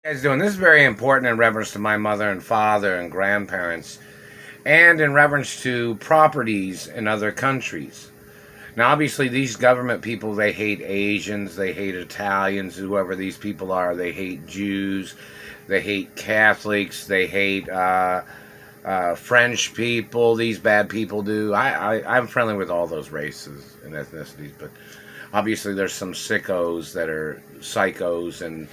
Guys doing this is very important in reference to my mother and father and grandparents, and in reference to properties in other countries. Now, obviously, these government people, they hate Asians, they hate Italians, whoever these people are. They hate Jews, they hate Catholics, they hate French people. These bad people do. I'm friendly with all those races and ethnicities, but obviously there's some sickos that are psychos, and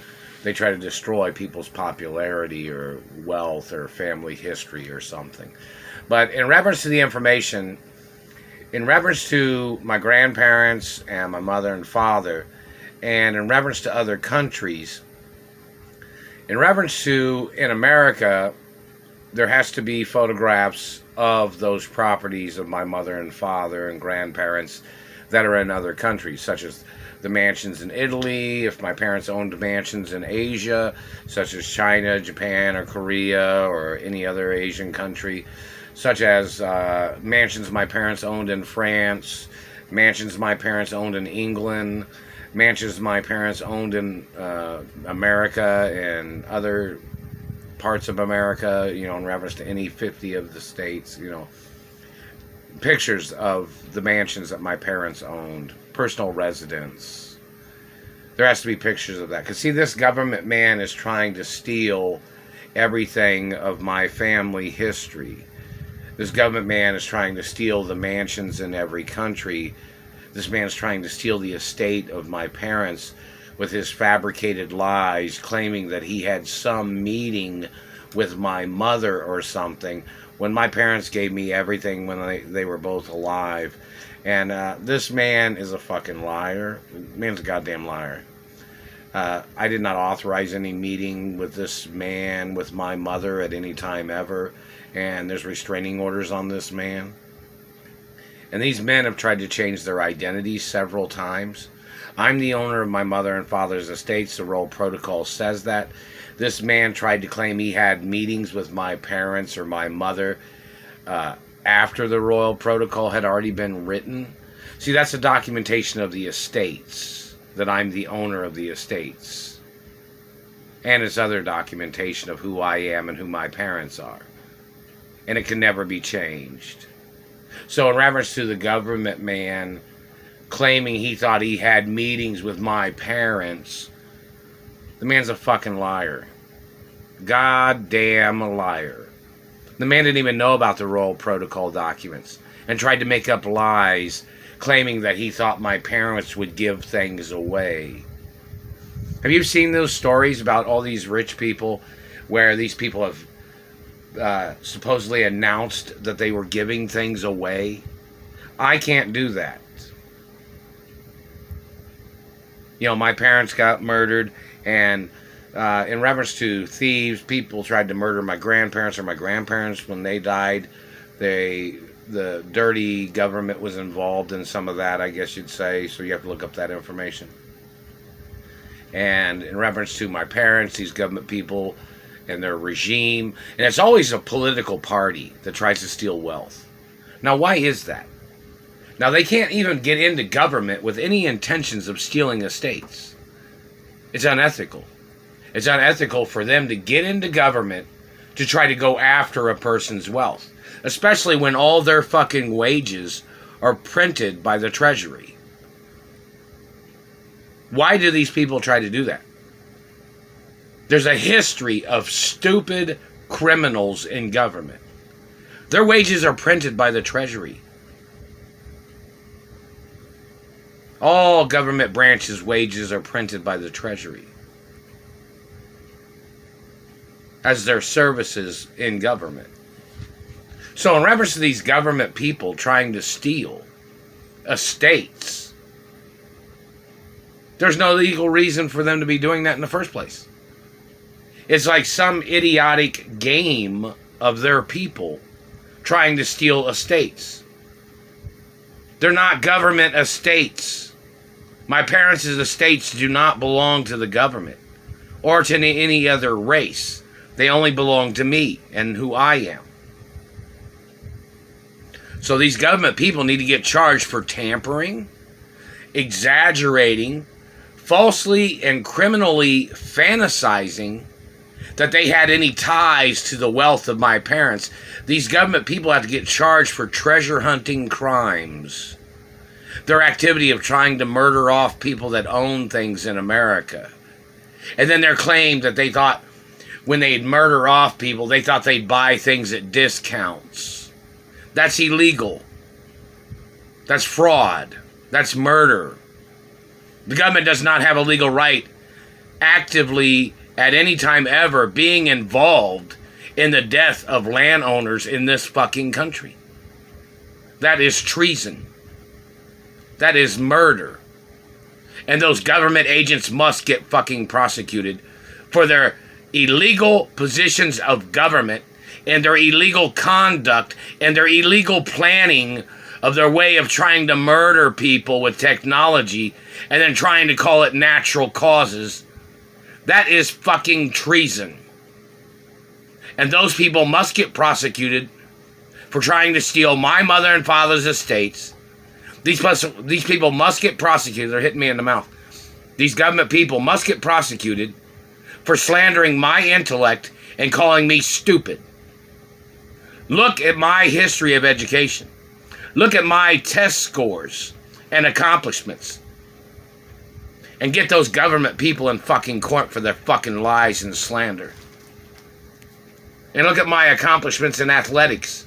they try to destroy people's popularity or wealth or family history or something. But in reference to the information, in reference to my grandparents and my mother and father, and in reference to other countries, in reference to in America, there has to be photographs of those properties of my mother and father and grandparents that are in other countries, such as the mansions in Italy, if my parents owned mansions in Asia, such as China, Japan, or Korea, or any other Asian country, such as mansions my parents owned in France, mansions my parents owned in England, mansions my parents owned in America and other parts of America, in reference to any 50 of the states, pictures of the mansions that my parents owned, personal residence. There has to be pictures of that. Because, see, this government man is trying to steal everything of my family history. This government man is trying to steal the mansions in every country. This man is trying to steal the estate of my parents with his fabricated lies, claiming that he had some meeting with my mother or something, when my parents gave me everything when they were both alive. And this man is a fucking liar. The man's a goddamn liar. I did not authorize any meeting with this man, with my mother, at any time ever. And there's restraining orders on this man. And these men have tried to change their identities several times. I'm the owner of my mother and father's estates. The Royal Protocol says that. This man tried to claim he had meetings with my parents or my mother after the Royal Protocol had already been written. See, that's a documentation of the estates, that I'm the owner of the estates. And it's other documentation of who I am and who my parents are. And it can never be changed. So in reference to the government man claiming he thought he had meetings with my parents, the man's a fucking liar. Goddamn liar. The man didn't even know about the Royal Protocol documents and tried to make up lies claiming that he thought my parents would give things away. Have you seen those stories about all these rich people where these people have supposedly announced that they were giving things away? I can't do that. My parents got murdered, and in reference to thieves, people tried to murder my grandparents or my grandparents when they died. The dirty government was involved in some of that, I guess you'd say, so you have to look up that information. And in reference to my parents, these government people and their regime, and it's always a political party that tries to steal wealth. Now, why is that? Now, they can't even get into government with any intentions of stealing estates. It's unethical. It's unethical for them to get into government to try to go after a person's wealth, especially when all their fucking wages are printed by the Treasury. Why do these people try to do that? There's a history of stupid criminals in government. Their wages are printed by the Treasury. All government branches' wages are printed by the Treasury as their services in government. So in reference to these government people trying to steal estates, there's no legal reason for them to be doing that in the first place. It's like some idiotic game of their people trying to steal estates. They're not government estates. My parents' estates do not belong to the government or to any other race. They only belong to me and who I am. So these government people need to get charged for tampering, exaggerating, falsely and criminally fantasizing that they had any ties to the wealth of my parents. These government people have to get charged for treasure hunting crimes. Their activity of trying to murder off people that own things in America. And then their claim that they thought when they'd murder off people, they thought they'd buy things at discounts. That's illegal. That's fraud. That's murder. The government does not have a legal right actively at any time ever being involved in the death of landowners in this fucking country. That is treason. That is murder. And those government agents must get fucking prosecuted for their illegal positions of government and their illegal conduct and their illegal planning of their way of trying to murder people with technology and then trying to call it natural causes. That is fucking treason. And those people must get prosecuted for trying to steal my mother and father's estates. These people must get prosecuted. They're hitting me in the mouth. These government people must get prosecuted for slandering my intellect and calling me stupid. Look at my history of education. Look at my test scores and accomplishments. And get those government people in fucking court for their fucking lies and slander. And look at my accomplishments in athletics.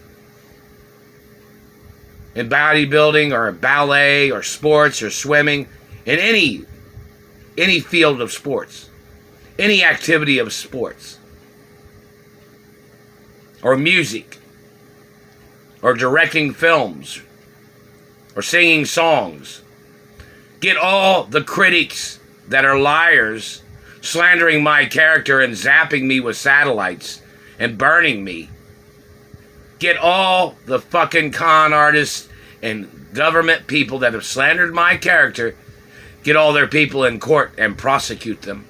In bodybuilding or ballet or sports or swimming. In any field of sports. Any activity of sports. Or music. Or directing films. Or singing songs. Get all the critics that are liars, slandering my character and zapping me with satellites and burning me. Get all the fucking con artists and government people that have slandered my character, get all their people in court and prosecute them.